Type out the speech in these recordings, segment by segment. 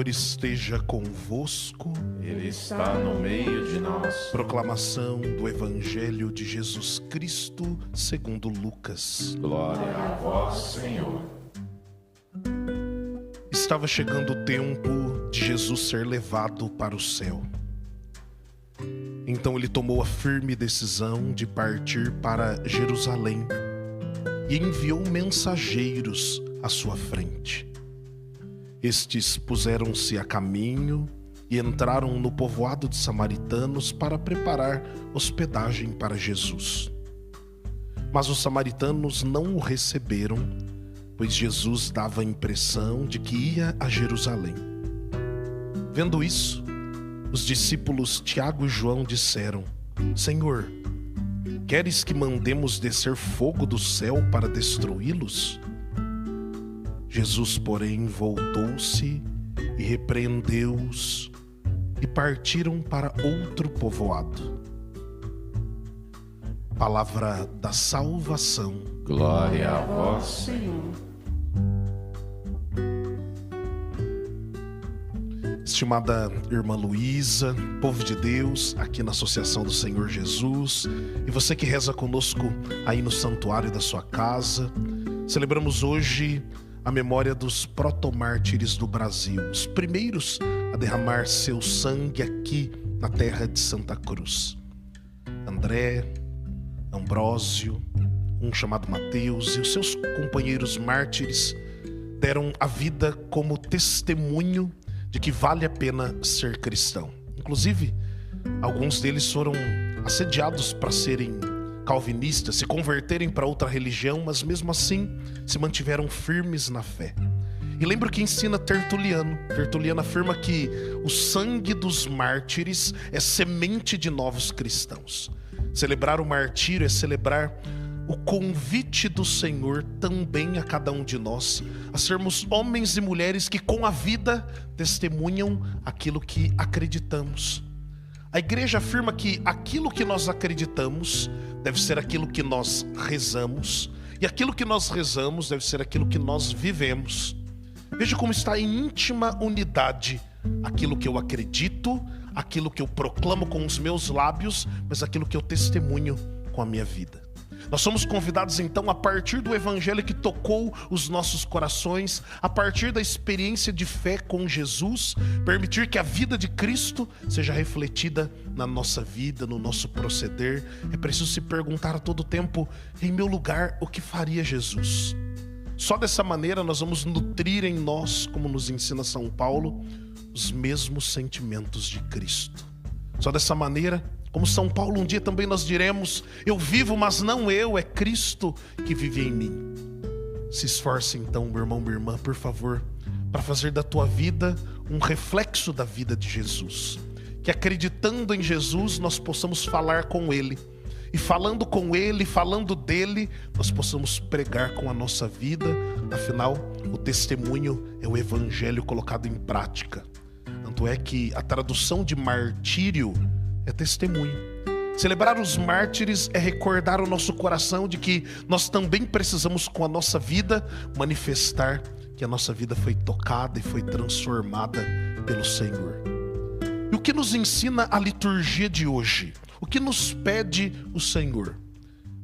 Senhor esteja convosco. Ele está no meio de nós. Proclamação do Evangelho de Jesus Cristo segundo Lucas. Glória a vós, Senhor. Estava chegando o tempo de Jesus ser levado para o céu. Então ele tomou a firme decisão de partir para Jerusalém e enviou mensageiros à sua frente. Estes puseram-se a caminho e entraram no povoado de samaritanos para preparar hospedagem para Jesus. Mas os samaritanos não o receberam, pois Jesus dava a impressão de que ia a Jerusalém. Vendo isso, os discípulos Tiago e João disseram: Senhor, queres que mandemos descer fogo do céu para destruí-los? Jesus, porém, voltou-se e repreendeu-os, e partiram para outro povoado. Palavra da salvação. Glória a vós, Senhor. Estimada irmã Luísa, povo de Deus, aqui na Associação do Senhor Jesus, e você que reza conosco aí no santuário da sua casa, celebramos hoje a memória dos protomártires do Brasil, os primeiros a derramar seu sangue aqui na terra de Santa Cruz. André, Ambrósio, um chamado Mateus e os seus companheiros mártires deram a vida como testemunho de que vale a pena ser cristão. Inclusive, alguns deles foram assediados para serem calvinistas, se converterem para outra religião, mas mesmo assim se mantiveram firmes na fé. E lembro que ensina Tertuliano. Tertuliano afirma que o sangue dos mártires é semente de novos cristãos. Celebrar o martírio é celebrar o convite do Senhor também a cada um de nós, a sermos homens e mulheres que com a vida testemunham aquilo que acreditamos. A igreja afirma que aquilo que nós acreditamos deve ser aquilo que nós rezamos, e aquilo que nós rezamos deve ser aquilo que nós vivemos. Veja como está em íntima unidade aquilo que eu acredito, aquilo que eu proclamo com os meus lábios, mas aquilo que eu testemunho com a minha vida. Nós somos convidados então, a partir do evangelho que tocou os nossos corações, a partir da experiência de fé com Jesus, permitir que a vida de Cristo seja refletida na nossa vida, no nosso proceder. É preciso se perguntar a todo tempo: em meu lugar, o que faria Jesus? Só dessa maneira nós vamos nutrir em nós, como nos ensina São Paulo, os mesmos sentimentos de Cristo. Só dessa maneira, como São Paulo, um dia também nós diremos: eu vivo, mas não eu, é Cristo que vive em mim. Se esforce então, meu irmão, minha irmã, por favor, para fazer da tua vida um reflexo da vida de Jesus. Que acreditando em Jesus, nós possamos falar com Ele. E falando com Ele, falando dele, nós possamos pregar com a nossa vida. Afinal, o testemunho é o evangelho colocado em prática. Tanto é que a tradução de martírio é testemunho. Celebrar os mártires é recordar o nosso coração de que nós também precisamos, com a nossa vida, manifestar que a nossa vida foi tocada e foi transformada pelo Senhor. E o que nos ensina a liturgia de hoje? O que nos pede o Senhor?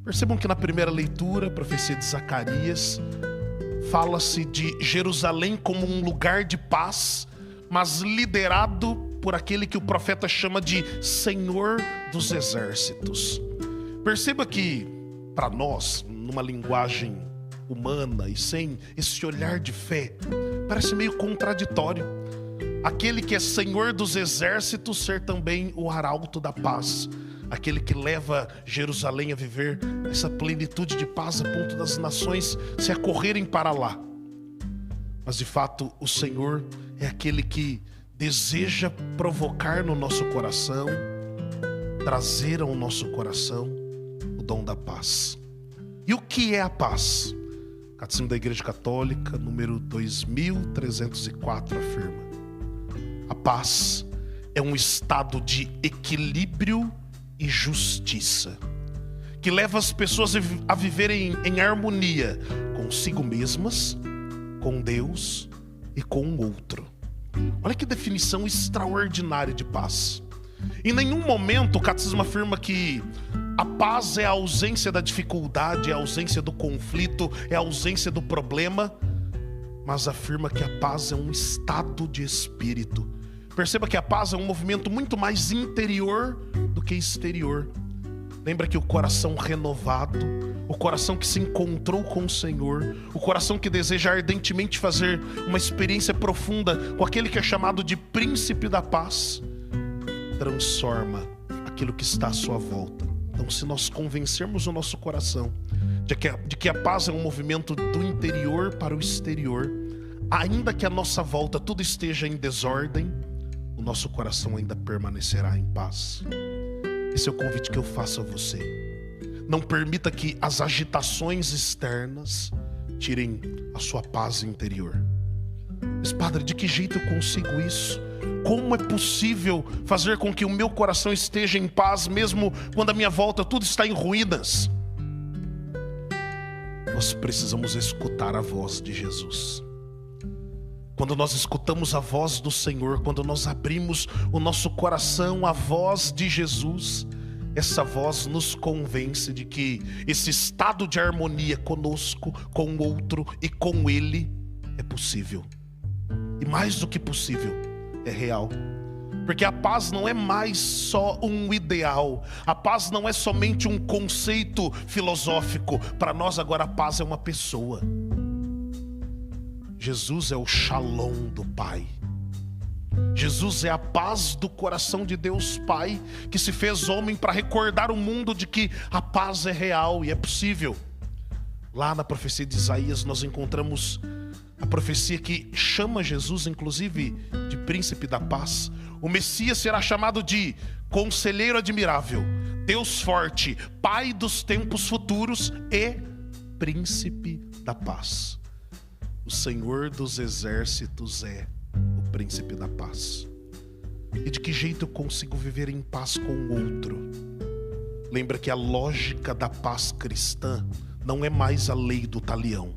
Percebam que na primeira leitura, a profecia de Zacarias, fala-se de Jerusalém como um lugar de paz, mas liderado por aquele que o profeta chama de Senhor dos Exércitos. Perceba que, para nós, numa linguagem humana e sem esse olhar de fé, parece meio contraditório. Aquele que é Senhor dos Exércitos ser também o arauto da paz. Aquele que leva Jerusalém a viver essa plenitude de paz a ponto das nações se acorrerem para lá. Mas de fato o Senhor é aquele que deseja provocar no nosso coração, trazer ao nosso coração o dom da paz. E o que é a paz? O Catecismo da Igreja Católica, número 2304, afirma: a paz é um estado de equilíbrio e justiça, que leva as pessoas a viverem em harmonia consigo mesmas, com Deus e com o outro. Olha que definição extraordinária de paz. Em nenhum momento o catecismo afirma que a paz é a ausência da dificuldade, é a ausência do conflito, é a ausência do problema, mas afirma que a paz é um estado de espírito. Perceba que a paz é um movimento muito mais interior do que exterior. Lembra que o coração renovado, o coração que se encontrou com o Senhor, o coração que deseja ardentemente fazer uma experiência profunda com aquele que é chamado de príncipe da paz, transforma aquilo que está à sua volta. Então, se nós convencermos o nosso coração de que a paz é um movimento do interior para o exterior, ainda que à nossa volta tudo esteja em desordem, o nosso coração ainda permanecerá em paz. Esse é o convite que eu faço a você. Não permita que as agitações externas tirem a sua paz interior. Mas, padre, de que jeito eu consigo isso? Como é possível fazer com que o meu coração esteja em paz, mesmo quando à minha volta tudo está em ruínas? Nós precisamos escutar a voz de Jesus. Quando nós escutamos a voz do Senhor, quando nós abrimos o nosso coração à voz de Jesus, essa voz nos convence de que esse estado de harmonia conosco, com o outro e com Ele é possível. E mais do que possível, é real. Porque a paz não é mais só um ideal. A paz não é somente um conceito filosófico. Para nós agora a paz é uma pessoa. Jesus é o Shalom do Pai. Jesus é a paz do coração de Deus Pai, que se fez homem para recordar o mundo de que a paz é real e é possível. Lá na profecia de Isaías nós encontramos a profecia que chama Jesus, inclusive, de príncipe da paz. O Messias será chamado de Conselheiro Admirável, Deus Forte, Pai dos tempos futuros e Príncipe da Paz. O Senhor dos Exércitos é o Príncipe da Paz. E de que jeito eu consigo viver em paz com o outro? Lembra que a lógica da paz cristã não é mais a lei do talião.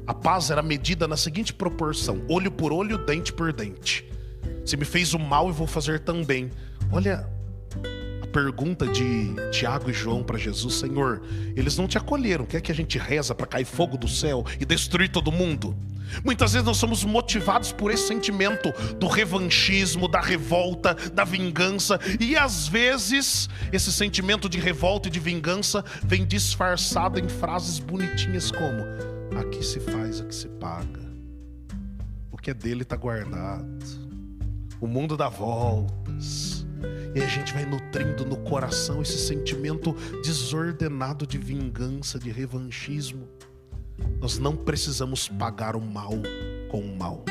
A paz era medida na seguinte proporção: olho por olho, dente por dente. Se me fez o mal, eu vou fazer também. Olha a pergunta de Tiago e João para Jesus: Senhor, eles não te acolheram, quer que a gente reza para cair fogo do céu e destruir todo mundo? Muitas vezes nós somos motivados por esse sentimento do revanchismo, da revolta, da vingança. E às vezes esse sentimento de revolta e de vingança vem disfarçado em frases bonitinhas como: aqui se faz, aqui se paga. O que é dele está guardado. O mundo dá voltas. E a gente vai nutrindo no coração esse sentimento desordenado de vingança, de revanchismo. Nós não precisamos pagar o mal com o mal.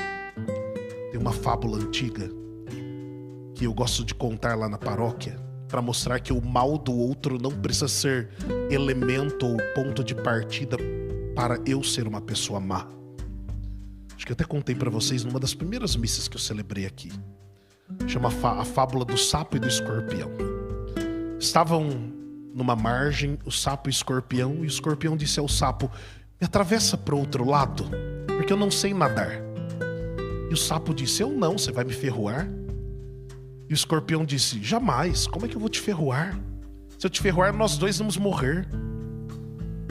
Tem uma fábula antiga que eu gosto de contar lá na paróquia, para mostrar que o mal do outro não precisa ser elemento ou ponto de partida para eu ser uma pessoa má. Acho que eu até contei para vocês numa das primeiras missas que eu celebrei aqui. Chama a fábula do sapo e do escorpião. Estavam numa margem, o sapo e o escorpião disse ao sapo: me atravessa para o outro lado, porque eu não sei nadar. E o sapo disse: eu não, você vai me ferroar? E o escorpião disse: jamais, como é que eu vou te ferroar? Se eu te ferroar, nós dois vamos morrer.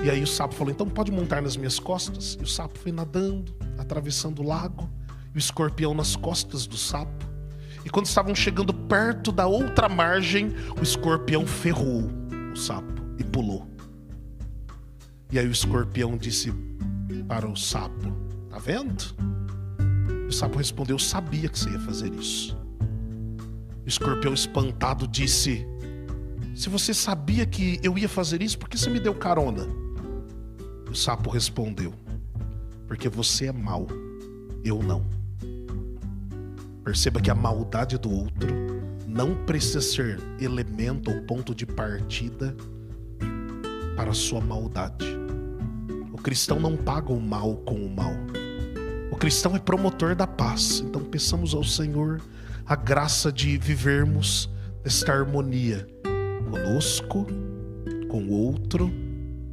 E aí o sapo falou: então pode montar nas minhas costas. E o sapo foi nadando, atravessando o lago, e o escorpião nas costas do sapo. E quando estavam chegando perto da outra margem, o escorpião ferrou o sapo e pulou. E aí o escorpião disse para o sapo: tá vendo? E o sapo respondeu: eu sabia que você ia fazer isso. O escorpião espantado disse: se você sabia que eu ia fazer isso, por que você me deu carona? E o sapo respondeu: porque você é mau, eu não. Perceba que a maldade do outro não precisa ser elemento ou ponto de partida para a sua maldade. O cristão não paga o mal com o mal. O cristão é promotor da paz. Então peçamos ao Senhor a graça de vivermos esta harmonia conosco, com o outro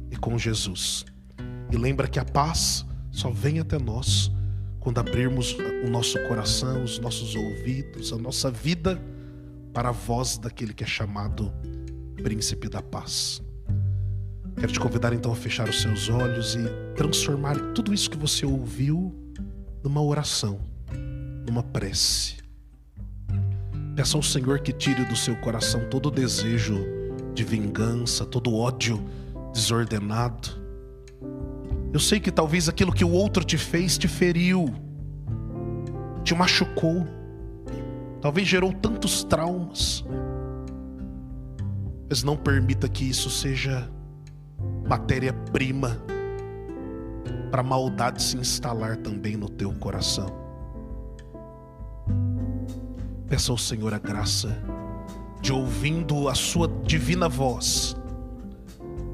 e com Jesus. E lembra que a paz só vem até nós quando abrirmos o nosso coração, os nossos ouvidos, a nossa vida para a voz daquele que é chamado Príncipe da Paz. Quero te convidar então a fechar os seus olhos e transformar tudo isso que você ouviu numa oração, numa prece. Peça ao Senhor que tire do seu coração todo o desejo de vingança, todo o ódio desordenado. Eu sei que talvez aquilo que o outro te fez te feriu, te machucou, talvez gerou tantos traumas. Mas não permita que isso seja matéria-prima para a maldade se instalar também no teu coração. Peça ao Senhor a graça de, ouvindo a sua divina voz,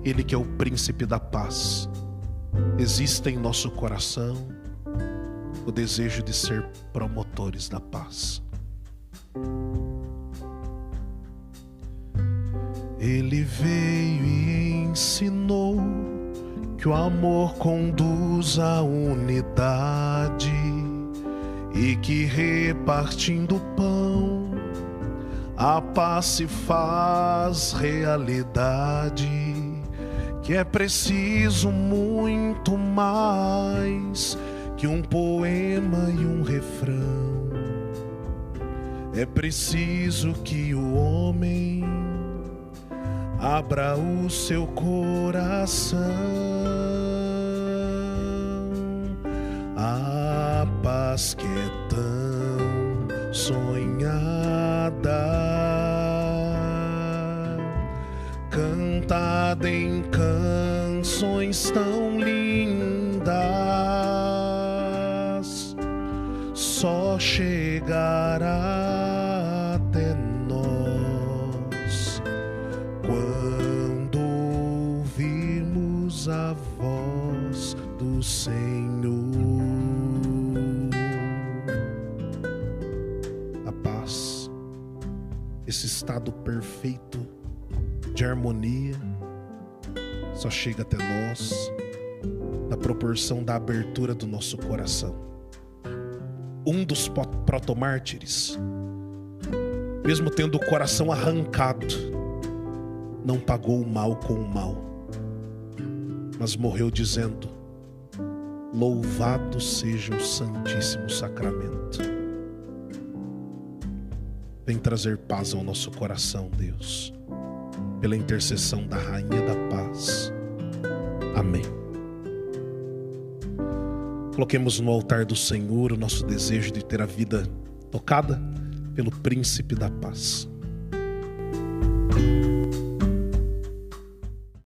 Ele que é o Príncipe da Paz, existe em nosso coração o desejo de ser promotores da paz. Ele veio e ensinou que o amor conduz à unidade e que repartindo o pão a paz se faz realidade, que é preciso muito mais que um poema e um refrão. É preciso que o homem abra o seu coração. A paz que é tão sonhada, cantada em canções tão lindas, só chegará até nós quando ouvirmos a voz do Senhor. A paz, esse estado perfeito de harmonia, só chega até nós na proporção da abertura do nosso coração. Um dos protomártires, mesmo tendo o coração arrancado, não pagou o mal com o mal, mas morreu dizendo: louvado seja o Santíssimo Sacramento. Vem trazer paz ao nosso coração, Deus, pela intercessão da Rainha da Paz. Amém. Coloquemos no altar do Senhor o nosso desejo de ter a vida tocada pelo Príncipe da Paz.